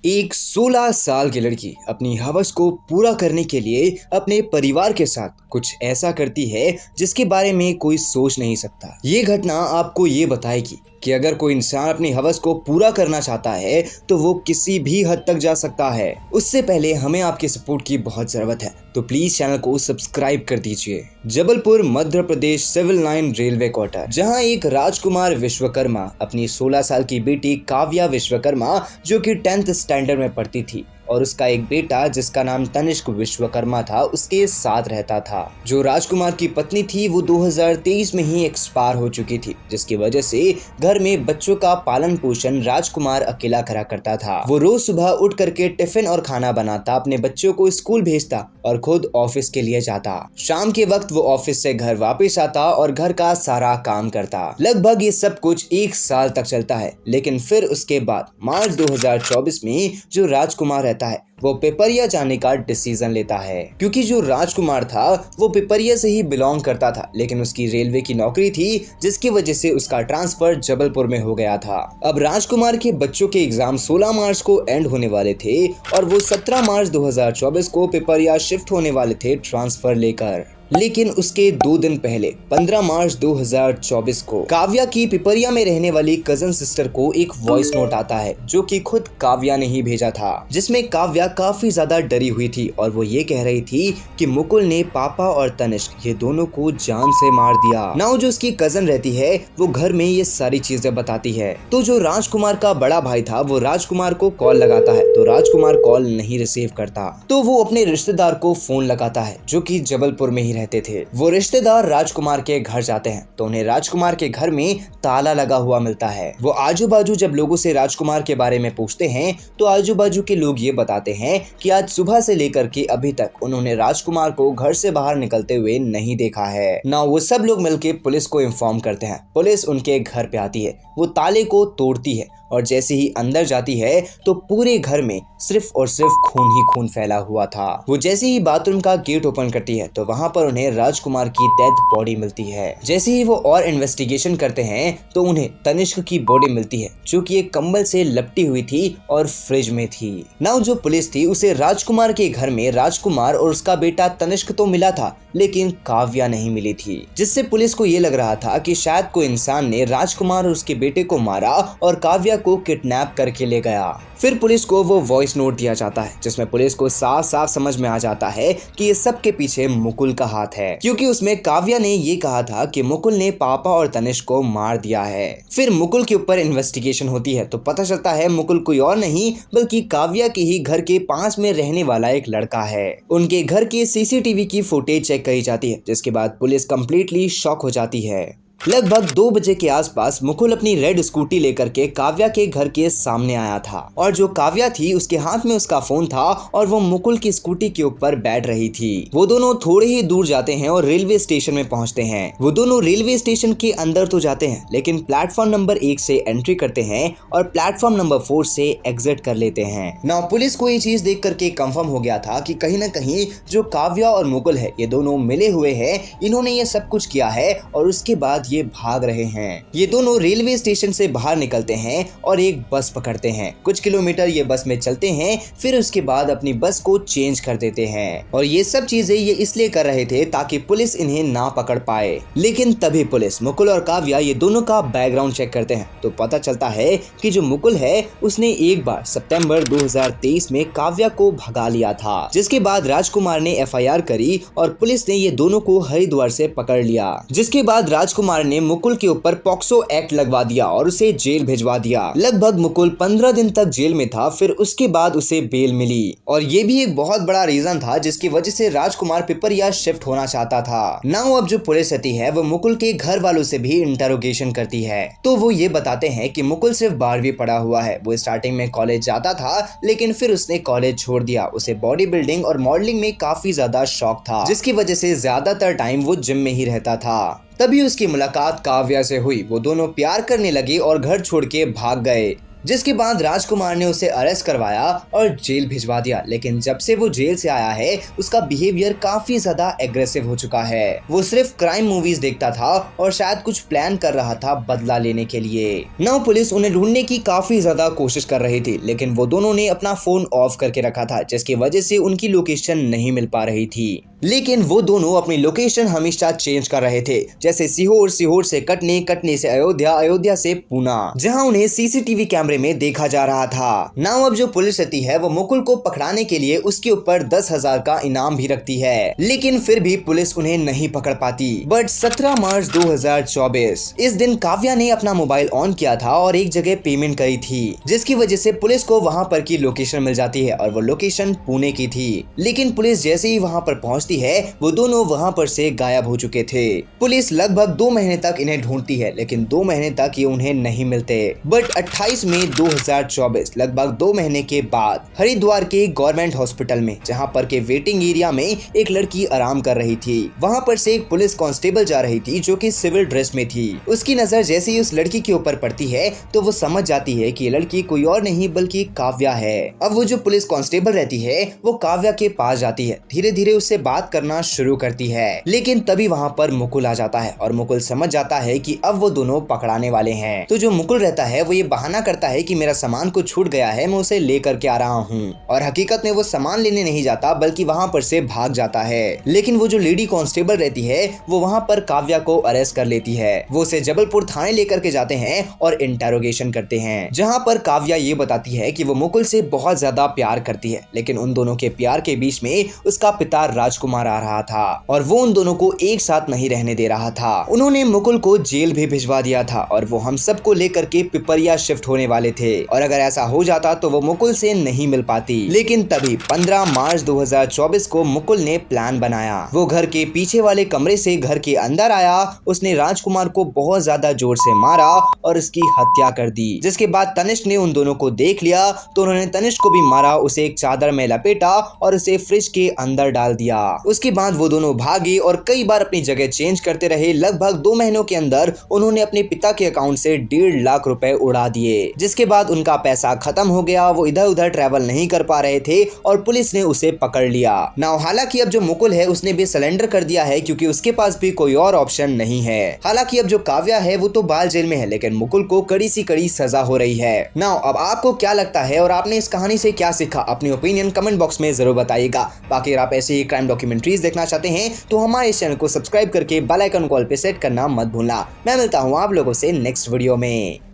एक 16 साल की लड़की अपनी हवस को पूरा करने के लिए अपने परिवार के साथ कुछ ऐसा करती है जिसके बारे में कोई सोच नहीं सकता। ये घटना आपको ये बताएगी कि अगर कोई इंसान अपनी हवस को पूरा करना चाहता है तो वो किसी भी हद तक जा सकता है। उससे पहले हमें आपके सपोर्ट की बहुत जरूरत है, तो प्लीज चैनल को सब्सक्राइब कर दीजिए। Jabalpur Madhya Pradesh civil line railway quarter, जहां एक राजकुमार विश्वकर्मा अपनी 16 साल की बेटी काव्या विश्वकर्मा, जो कि 10th स्टैंडर्ड में पढ़ती थी, और उसका एक बेटा जिसका नाम तनिष्क विश्वकर्मा था, उसके साथ रहता था। जो राजकुमार की पत्नी थी वो 2023 में ही एक्सपायर हो चुकी थी, जिसकी वजह से घर में बच्चों का पालन पोषण राजकुमार अकेला करा करता था। वो रोज सुबह उठ करके टिफिन और खाना बनाता, अपने बच्चों को स्कूल भेजता और खुद ऑफिस के लिए जाता। शाम के वक्त वो ऑफिस से घर वापस आता और घर का सारा काम करता। लगभग ये सब कुछ 1 साल तक चलता है, लेकिन फिर उसके बाद मार्च 2024 में जो राजकुमार रहता है वो पिपरिया जाने का डिसीजन लेता है, क्योंकि जो राजकुमार था वो पिपरिया से ही बिलोंग करता था, लेकिन उसकी रेलवे की नौकरी थी जिसकी वजह से उसका ट्रांसफर जबलपुर में हो गया था। अब राजकुमार के बच्चों के एग्जाम 16 मार्च को एंड होने वाले थे और वो 17 मार्च 2024 को पिपरिया शिफ्ट होने वाले थे ट्रांसफर लेकर। लेकिन उसके 2 दिन पहले 15 मार्च 2024 को काव्या की पिपरिया में रहने वाली कजन सिस्टर को एक वॉइस नोट आता है, जो कि खुद काव्या ने ही भेजा था, जिसमें काव्या काफी ज्यादा डरी हुई थी और वो ये कह रही थी कि मुकुल ने पापा और तनिष्क ये दोनों को जान से मार दिया। नाउ जो उसकी कजन रहती है वो घर में ये सारी चीजें बताती है। तो जो राजकुमार का बड़ा भाई था वो राजकुमार को कॉल लगाता है, तो राजकुमार कॉल नहीं रिसीव करता, तो वो अपने रिश्तेदार को फोन लगाता है जो कि जबलपुर में ही रहते थे। वो रिश्तेदार राजकुमार के घर जाते हैं तो उन्हें राजकुमार के घर में ताला लगा हुआ मिलता है। वो आजू बाजू जब लोगों से राजकुमार के बारे में पूछते हैं तो आजू बाजू के लोग ये बताते हैं कि आज सुबह से लेकर के अभी तक उन्होंने राजकुमार को घर से बाहर निकलते हुए नहीं देखा है। ना वो सब लोग मिलकर पुलिस को इन्फॉर्म करते हैं। पुलिस उनके घर पे आती है, वो ताले को तोड़ती है और जैसे ही अंदर जाती है तो पूरे घर में सिर्फ और सिर्फ खून ही खून फैला हुआ था। वो जैसे ही बाथरूम का गेट ओपन करती है तो वहां पर उन्हें राजकुमार की डेड बॉडी मिलती है। जैसे ही वो और इन्वेस्टिगेशन करते हैं तो उन्हें तनिष्क की बॉडी मिलती है, जो कि एक कंबल से लपटी हुई थी और फ्रिज में थी। नाउ जो पुलिस थी उसे राजकुमार के घर में राजकुमार और उसका बेटा तनिष्क तो मिला था, लेकिन काव्या नहीं मिली थी, जिससे पुलिस को ये लग रहा था कि शायद कोई इंसान ने राजकुमार और उसके बेटे को मारा और काव्या को किडनैप करके ले गया। फिर पुलिस को वो वॉइस नोट दिया जाता है, जिसमें पुलिस को साफ साफ समझ में आ जाता है कि ये सब के पीछे मुकुल का हाथ है, क्योंकि उसमें काव्या ने ये कहा था कि मुकुल ने पापा और तनिष्क को मार दिया है। फिर मुकुल के ऊपर इन्वेस्टिगेशन होती है तो पता चलता है मुकुल कोई और नहीं बल्कि काव्या के ही घर के पास में रहने वाला एक लड़का है। उनके घर के सीसीटीवी की फुटेज चेक करी जाती है, जिसके बाद पुलिस कंप्लीटली शॉक हो जाती है। लगभग 2 बजे के आसपास मुकुल अपनी रेड स्कूटी लेकर के काव्या के घर के सामने आया था, और जो काव्या थी उसके हाथ में उसका फोन था और वो मुकुल की स्कूटी के ऊपर बैठ रही थी। वो दोनों थोड़े ही दूर जाते हैं और रेलवे स्टेशन में पहुंचते हैं। वो दोनों रेलवे स्टेशन के अंदर तो जाते हैं, लेकिन प्लेटफॉर्म नंबर 1 से एंट्री करते हैं और प्लेटफॉर्म नंबर 4 से एग्जिट कर लेते हैं। नाउ पुलिस को ये चीज देख करके कंफर्म हो गया था कि कहीं ना कहीं जो काव्या और मुकुल है ये दोनों मिले हुए हैं, इन्होंने ये सब कुछ किया है और उसके बाद ये भाग रहे हैं। ये दोनों रेलवे स्टेशन से बाहर निकलते हैं और एक बस पकड़ते हैं। कुछ किलोमीटर ये बस में चलते हैं, फिर उसके बाद अपनी बस को चेंज कर देते हैं, और ये सब चीजें ये इसलिए कर रहे थे ताकि पुलिस इन्हें ना पकड़ पाए। लेकिन तभी पुलिस मुकुल और काव्या ये दोनों का बैकग्राउंड चेक करते हैं तो पता चलता है कि जो मुकुल है उसने एक बार सितंबर 2023 में काव्या को भगा लिया था, जिसके बाद राजकुमार ने FIR करी और पुलिस ने ये दोनों को हरिद्वार से पकड़ लिया। जिसके बाद राजकुमार ने मुकुल के ऊपर पॉक्सो एक्ट लगवा दिया और उसे जेल भिजवा दिया। लगभग मुकुल 15 दिन तक जेल में था, फिर उसके बाद उसे बेल मिली, और ये भी एक बहुत बड़ा रीजन था जिसकी वजह से राजकुमार पिपरिया शिफ्ट होना चाहता था। नाउ अब जो पुलिस रहती है वो मुकुल के घर वालों से भी इंटरोगेशन करती है, तो वो ये बताते हैं कि मुकुल सिर्फ 12वीं पढ़ा हुआ है। वो स्टार्टिंग में कॉलेज जाता था, लेकिन फिर उसने कॉलेज छोड़ दिया। उसे बॉडी बिल्डिंग और मॉडलिंग में काफी ज्यादा शौक था, जिसकी वजह से ज्यादातर टाइम वो जिम में ही रहता था। तभी उसकी मुलाकात काव्या से हुई। वो दोनों प्यार करने लगे और घर छोड़ के भाग गए। जिसके बाद राजकुमार ने उसे अरेस्ट करवाया और जेल भिजवा दिया। लेकिन जब से वो जेल से आया है उसका बिहेवियर काफी ज्यादा एग्रेसिव हो चुका है। वो सिर्फ क्राइम मूवीज देखता था और शायद कुछ प्लान कर रहा था बदला लेने के लिए। नाउ पुलिस उन्हें ढूंढने की काफी ज्यादा कोशिश कर रही थी, लेकिन वो दोनों ने अपना फोन ऑफ करके रखा था, जिसकी वजह से उनकी लोकेशन नहीं मिल पा रही थी। लेकिन वो दोनों अपनी लोकेशन हमेशा चेंज कर रहे थे, जैसे सीहोर, सीहोर से कटनी, कटनी से अयोध्या, अयोध्या से पूना, जहां उन्हें सीसीटीवी कैमरे में देखा जा रहा था। नाउ अब जो पुलिस रहती है वो मुकुल को पकड़ाने के लिए उसके ऊपर 10,000 का इनाम भी रखती है, लेकिन फिर भी पुलिस उन्हें नहीं पकड़ पाती। बट 17 मार्च 2024 इस दिन काव्या ने अपना मोबाइल ऑन किया था और एक जगह पेमेंट करी थी, जिसकी वजह से पुलिस को वहां पर की लोकेशन मिल जाती है और वो लोकेशन पुणे की थी। लेकिन पुलिस जैसे ही वहां पर पहुंचती है वो दोनों वहां पर से गायब हो चुके थे। पुलिस लगभग 2 महीने तक इन्हें ढूंढती है, लेकिन 2 महीने तक ये उन्हें नहीं मिलते। बट 28 मई 2024 लगभग 2 महीने के बाद हरिद्वार के गवर्नमेंट हॉस्पिटल में, जहां पर के वेटिंग एरिया में एक लड़की आराम कर रही थी, वहां पर से एक पुलिस कांस्टेबल जा रही थी जो कि सिविल ड्रेस में थी। उसकी नजर जैसे ही उस लड़की के ऊपर पड़ती है तो वो समझ जाती है कि ये लड़की कोई और नहीं बल्कि काव्या है। अब वो जो पुलिस कांस्टेबल रहती है वो काव्या के पास जाती है, धीरे धीरे उससे बात करना शुरू करती है। लेकिन तभी वहां पर मुकुल आ जाता है और मुकुल समझ जाता है कि अब वो दोनों पकड़ाने वाले हैं। तो जो मुकुल रहता है वो ये बहाना करता है कि मेरा सामान को छूट गया है, मैं उसे लेकर के आ रहा हूँ, और हकीकत में वो सामान लेने नहीं जाता बल्कि वहां पर से भाग जाता है। लेकिन वो जो लेडी कांस्टेबल रहती है वो वहां पर काव्या को अरेस्ट कर लेती है। वो उसे जबलपुर थाने लेकर के जाते हैं और इंटेरोगेशन करते हैं, जहां पर काव्या ये बताती है कि वो मुकुल से बहुत ज्यादा प्यार करती है, लेकिन उन दोनों के प्यार के बीच में उसका पिता राजकुमार आ रहा था और वो उन दोनों को एक साथ नहीं रहने दे रहा था। उन्होंने मुकुल को जेल भी भिजवा दिया था और वो हम सबको लेकर के पिपरिया शिफ्ट होने वाले थे, और अगर ऐसा हो जाता तो वो मुकुल से नहीं मिल पाती। लेकिन तभी 15 मार्च 2024 को मुकुल ने प्लान बनाया। वो घर के पीछे वाले कमरे से घर के अंदर आया, उसने राजकुमार को बहुत ज्यादा जोर से मारा और उसकी हत्या कर दी। जिसके बाद तनिष्क ने उन दोनों को देख लिया तो उन्होंने तनिष्क को भी मारा, उसे एक चादर में लपेटा और उसे फ्रिज के अंदर डाल दिया। उसके बाद वो दोनों भागे और कई बार अपनी जगह चेंज करते रहे। लगभग 2 महीनों के अंदर उन्होंने अपने पिता के अकाउंट से 1.5 लाख रुपए उड़ा दिए, जिसके बाद उनका पैसा खत्म हो गया। वो इधर उधर ट्रैवल नहीं कर पा रहे थे और पुलिस ने उसे पकड़ लिया। नाउ हालांकि अब जो मुकुल है उसने भी सरेंडर कर दिया है, क्योंकि उसके पास भी कोई और ऑप्शन नहीं है। हालांकि अब जो काव्या है वो तो बाल जेल में है, लेकिन मुकुल को कड़ी सी कड़ी सजा हो रही है। नाउ अब आपको क्या लगता है और आपने इस कहानी से क्या सीखा, अपनी ओपिनियन कमेंट बॉक्स में जरूर बताइएगा। बाकी अगर आप ऐसे ही क्राइम डॉक्यूमेंट्रीज देखना चाहते हैं तो हमारे इस चैनल को सब्सक्राइब करके बेल आइकन कॉल पे सेट करना मत भूलना। मैं मिलता हूँ आप लोगों से नेक्स्ट वीडियो में।